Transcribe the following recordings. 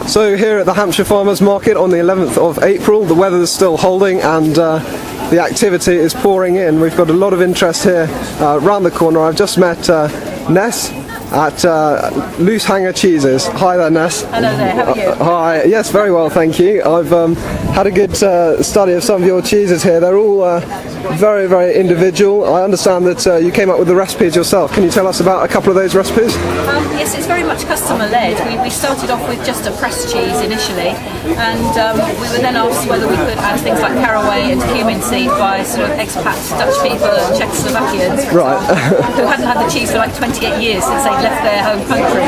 So here at the Hampshire Farmers Market on the 11th of April, the weather is still holding and the activity is pouring in. We've got a lot of interest here round the corner. I've just met Ness at Loose Hanger Cheeses. Hi there, Ness. Hello there, how are you? Hi, yes, very well, thank you. I've had a good study of some of your cheeses here. They're all very, very individual. I understand that you came up with the recipes yourself. Can you tell us about a couple of those recipes? Yes, it's very much customer-led. We started off with just a pressed cheese initially, and we were then asked whether we could add things like caraway and cumin seed by sort of expat Dutch people and Czechoslovakians, Right. who hadn't had the cheese for like 28 years since they'd left their home country.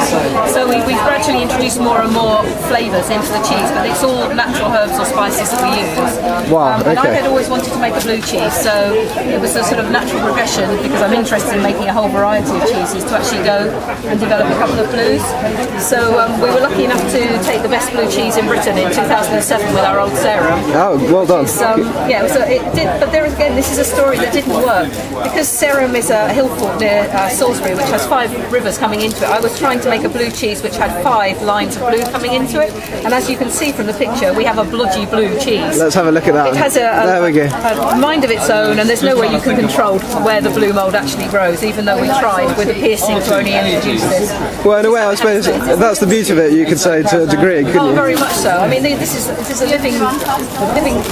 So we've gradually introduced more and more flavours into the cheese, but it's all natural herbs or spices that we use. Wow, And I okay. had always wanted to make a blue cheese, so it was a sort of natural progression, because I'm interested in making a whole variety of cheeses, to actually go and develop a couple of blues. So we were lucky enough to take the best blue cheese in Britain in 2007 with our old Serum. Oh, well done. Yeah, it did, but there again, this is a story that didn't work. Because Serum is a hill fort near Salisbury, which has 5 rivers coming into it, I was trying to make a blue cheese which had 5 lines of blue coming into it, and as you can see from the picture, we have a blodgy blue cheese. Let's have a look at that. It has there we go. a mind of its own, and there's no way you can control where the blue mould actually grows, even though we tried with a piercing to only introduce this. Well, in a way, I suppose that's the beauty of it, you could say, to a degree, couldn't Oh, you? very much so. I mean, this is a living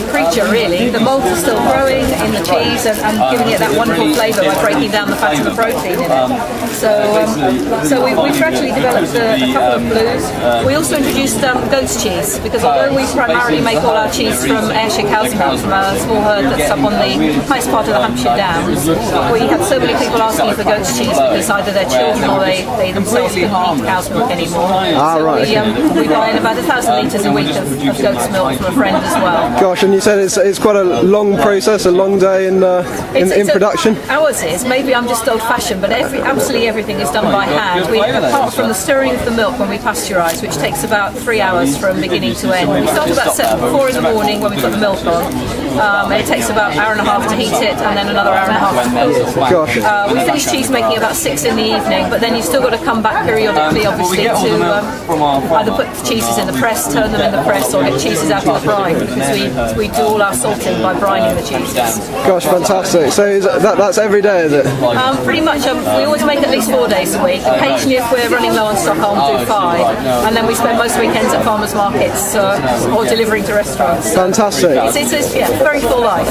creature, really. The mould is still growing in the cheese and giving it that wonderful flavour by breaking down the fat and the protein in it. So we've gradually developed a couple of blues. We also introduced goat's cheese, because although we primarily make all our cheese from Ayrshire cow's milk, from a small herd that's up on the highest part of the Hampshire Downs, we have so many people asking for goat's cheese because either their children or they themselves couldn't eat cow's milk anymore. Right. So we buy in about 1,000 litres a week of goat's milk from a friend as well. Gosh, and you said it's quite a long process, a long day in production? Ours is. Maybe I'm just old-fashioned, but absolutely everything is done by hand. Apart from the stirring of the milk when we pasteurise, which takes about 3 hours from beginning to end. We start about 4 in the morning when we put the milk on. And it takes about an hour and a half to heat it, and then another hour and a half to milk. Gosh. We finish cheese making about 6 in the evening, but then you've still got to come back periodically, obviously, to either put cheeses in the press, turn them in the press, or get cheeses out of the brine, because we do all our salting by brining the cheeses. Gosh, fantastic. So that's every day, is it? Pretty much. We always make at least 4 days a week. Occasionally, if we're running low on stock, I'll do 5. And then we spend most weekends at farmers markets or delivering to restaurants. Fantastic. It's a very full life.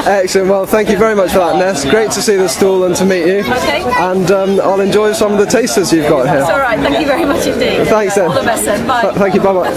Excellent. Well, thank you very much for that, Ness. Great to see the stall and to meet you. Okay. And I'll enjoy some of the tasters you've got here. It's all right. Thank you very much indeed. Thanks then. All the best then. Bye. Thank you. Bye-bye.